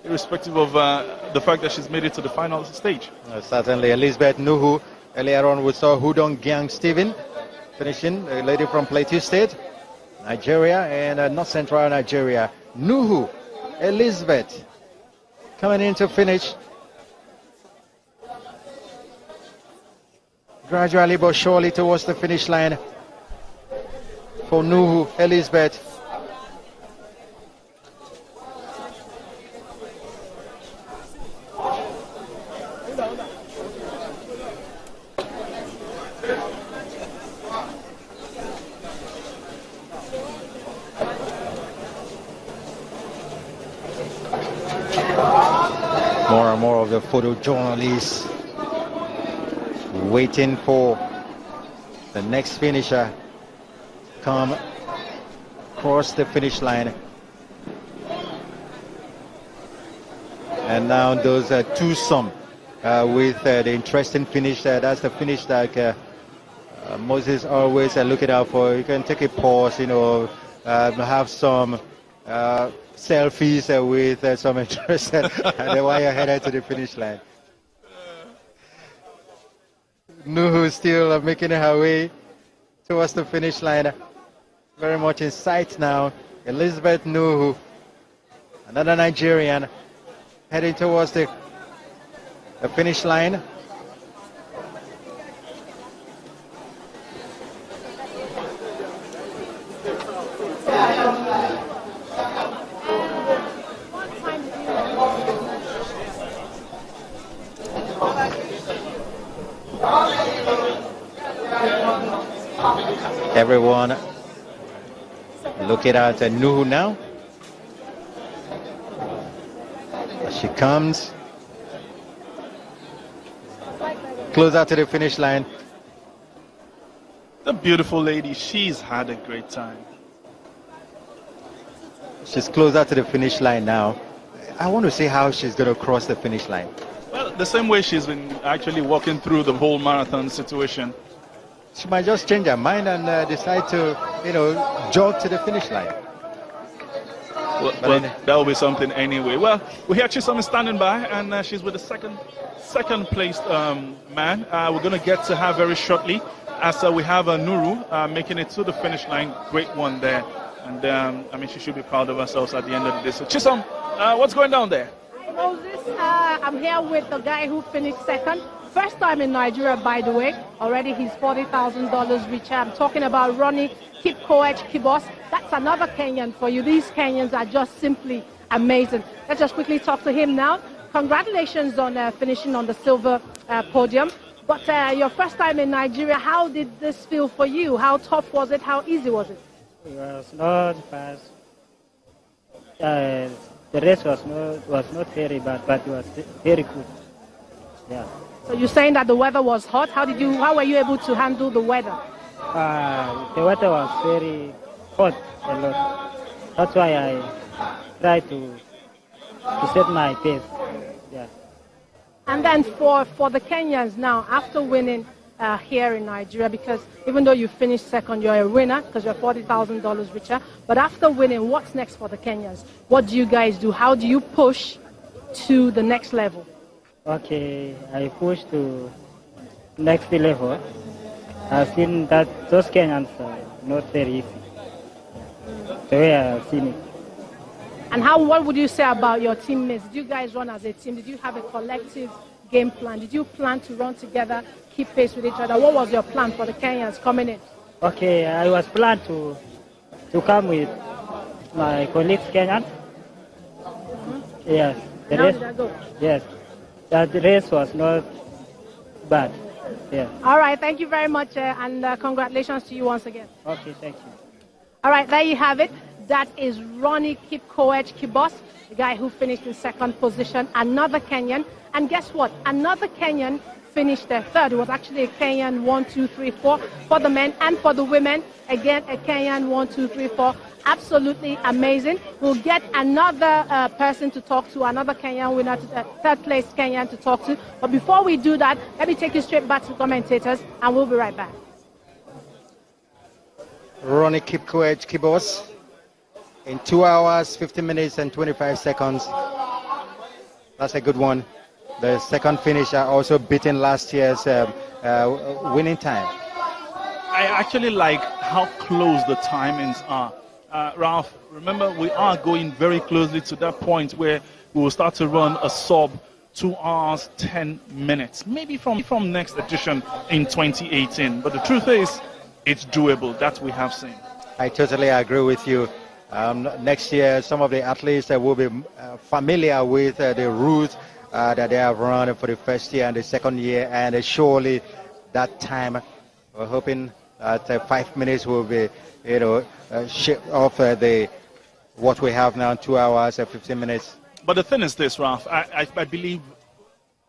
irrespective of the fact that she's made it to the final stage. Certainly, Elizabeth Nuhu. Earlier on, we saw Hudong Gyang Stephen finishing, a lady from Plateau State, Nigeria, and North Central Nigeria. Nuhu, Elizabeth, coming in to finish. Gradually but surely towards the finish line for Nuhu, Elizabeth. More and more of the photojournalists waiting for the next finisher come across the finish line. And now those twosome with the interesting finish. That's the finish that Moses always looking out for. You can take a pause, have some selfies with some interest, and then while you're headed to the finish line. Nuhu still making her way towards the finish line. Very much in sight now. Elizabeth Nuhu, another Nigerian, heading towards the finish line. Everyone looking at Nuhu now. As she comes closer to the finish line. The beautiful lady, she's had a great time. She's closer to the finish line now. I want to see how she's going to cross the finish line. Well, the same way she's been actually walking through the whole marathon situation. She might just change her mind and decide to, jog to the finish line. Well, that will be something anyway. Well, we actually saw me standing by, and she's with the second placed man. We're going to get to her very shortly, as we have Nuru making it to the finish line. Great one there. And she should be proud of herself at the end of the day. So Chisom, what's going down there? Hi, Moses. I'm here with the guy who finished second. First time in Nigeria, by the way. Already he's $40,000 richer. I'm talking about Ronnie Kipkoech Kibos. That's another Kenyan for you. These Kenyans are just simply amazing. Let's just quickly talk to him now. Congratulations on finishing on the silver podium. But your first time in Nigeria, how did this feel for you? How tough was it? How easy was it? It was not fast. The race was not very bad, but it was very good. Yeah. So you're saying that the weather was hot. How were you able to handle the weather? The weather was very hot a lot. That's why I tried to set my pace. Yeah. And then for the Kenyans now, after winning here in Nigeria, because even though you finished second, you're a winner because you're $40,000 richer. But after winning, what's next for the Kenyans? What do you guys do? How do you push to the next level? Okay, I push to next level. I've seen that those Kenyans are not very easy. The way I've seen it. And what would you say about your teammates? Did you guys run as a team? Did you have a collective game plan? Did you plan to run together, keep pace with each other? What was your plan for the Kenyans coming in? Okay, I was planned to come with my colleagues Kenyans. Yes. How did that go? Yes. The race was not bad. Yeah. All right. Thank you very much, and congratulations to you once again. Okay, thank you. All right, there you have it. That is Ronnie Kipkoech Kibos, the guy who finished in second position, another Kenyan. And guess what? Another Kenyan finished third. It was actually a Kenyan 1, 2, 3, 4 for the men and for the women. Again, a Kenyan 1, 2, 3, 4. Absolutely amazing. We'll get another person to talk to, another Kenyan winner, third place Kenyan to talk to. But before we do that, let me take you straight back to commentators, and we'll be right back. Ronnie Kipkoech Kibos in 2 hours, 50 minutes and 25 seconds That's a good one. The second finisher also beating last year's winning time. I actually like how close the timings are. Ralph, remember, we are going very closely to that point where we will start to run a sub 2 hours, 10 minutes, maybe from next edition in 2018. But the truth is, it's doable. That we have seen. I totally agree with you. Next year, some of the athletes will be familiar with the route that they have run for the first year and the second year, and surely that time, we're hoping that 5 minutes will be, shift off what we have now, 2 hours and 15 minutes. But the thing is this, Ralph, I believe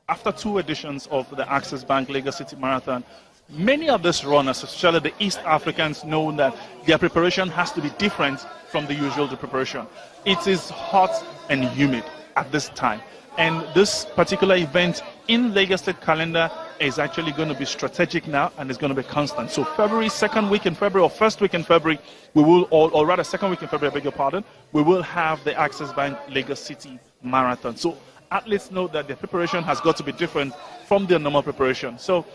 after 2 editions of the Access Bank Lagos City Marathon, many of these runners, especially the East Africans, know that their preparation has to be different from the usual preparation. It is hot and humid at this time. And this particular event in Lagos State calendar is actually going to be strategic now, and it's going to be constant. So February, second week in February, or first week in February, we will, or rather second week in February, I beg your pardon, we will have the Access Bank Lagos City Marathon. So athletes know that their preparation has got to be different from their normal preparation. So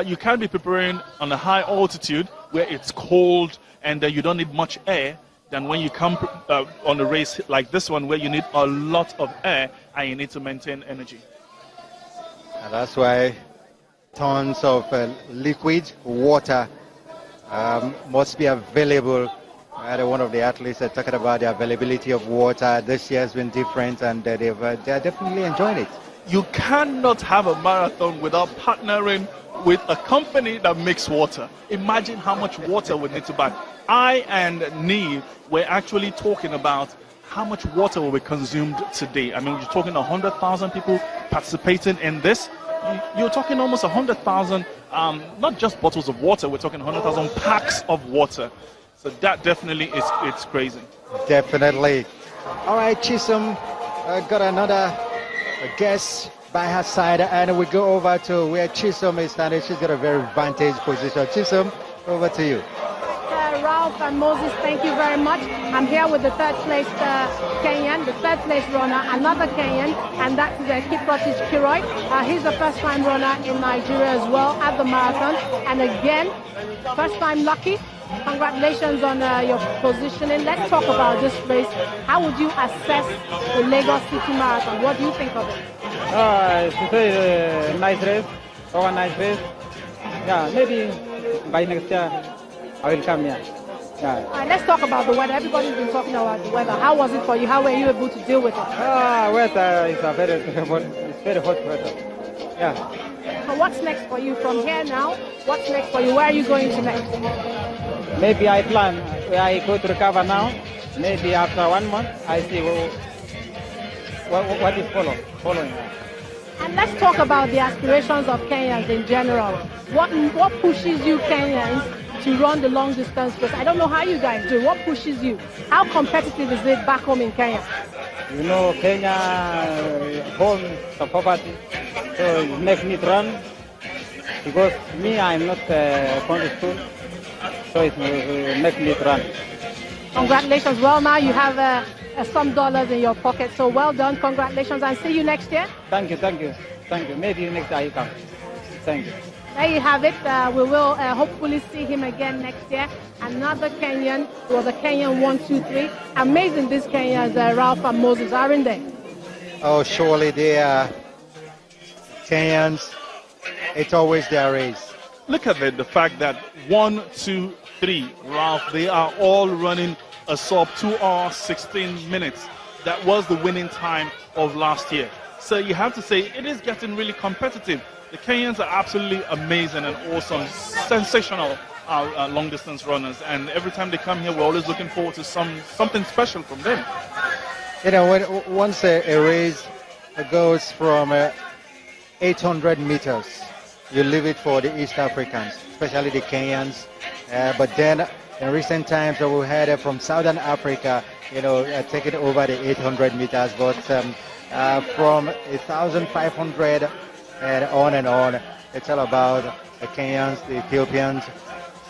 you can't be preparing on a high altitude where it's cold and you don't need much air than when you come on a race like this one where you need a lot of air and you need to maintain energy. And that's why tons of liquid water must be available. One of the athletes talking about the availability of water. This year has been different, and they're definitely enjoying it. You cannot have a marathon without partnering with a company that makes water. Imagine how much water we need to buy. I and Neve were actually talking about how much water will be consumed today. I mean, you're talking 100,000 people participating in this. You're talking almost 100,000, not just bottles of water, we're talking 100,000 packs of water. So that definitely it's crazy. Definitely. All right, Chisom got another guest by her side, and we go over to where Chisom is standing. She's got a very vantage position. Chisom, over to you. Ralph and Moses, thank you very much. I'm here with the third place Kenyan, the third place runner, another Kenyan, and that's Kiprotich Kiroi. He's the first time runner in Nigeria as well at the marathon. And again, first time lucky. Congratulations on your positioning. Let's talk about this race. How would you assess the Lagos City Marathon? What do you think of it? It's a nice race, nice race. Yeah, maybe by next year I will come here. Yeah. Let's talk about the weather. Everybody's been talking about the weather. How was it for you? How were you able to deal with it? Weather is it's very hot weather. Yeah. So what's next for you from here now? What's next for you? Where are you going to next? Maybe I plan. I go to recover now. Maybe after 1 month, I see what is following. And let's talk about the aspirations of Kenyans in general. What pushes you Kenyans to run the long distance race? I don't know how you guys do. What pushes you? How competitive is it back home in Kenya? You know, Kenya home the poverty, so it makes me run. Because me, I'm not going to school, so it makes me run. Congratulations. Well, now you have some dollars in your pocket, so well done. Congratulations, and see you next year. Thank you. Maybe next year I come. Thank you. There you have it. We will hopefully see him again next year. Another Kenyan. It was a Kenyan 1, 2, 3. Amazing these Kenyans, Ralph and Moses, aren't they? Oh, surely they are Kenyans. It's always their race. Look at it, the fact that 1, 2, 3, Ralph, they are all running a sub 2 hours, 16 minutes. That was the winning time of last year. So you have to say it is getting really competitive. The Kenyans are absolutely amazing and awesome, sensational long distance runners. And every time they come here, we're always looking forward to something special from them. You know, once a race goes from 800 meters, you leave it for the East Africans, especially the Kenyans. But then in recent times, we had from Southern Africa, taking over the 800 meters. But from 1,500 and on, it's all about the Kenyans, the Ethiopians,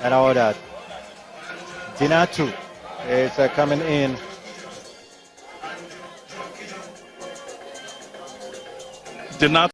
and all that. Dinatu is coming in. did not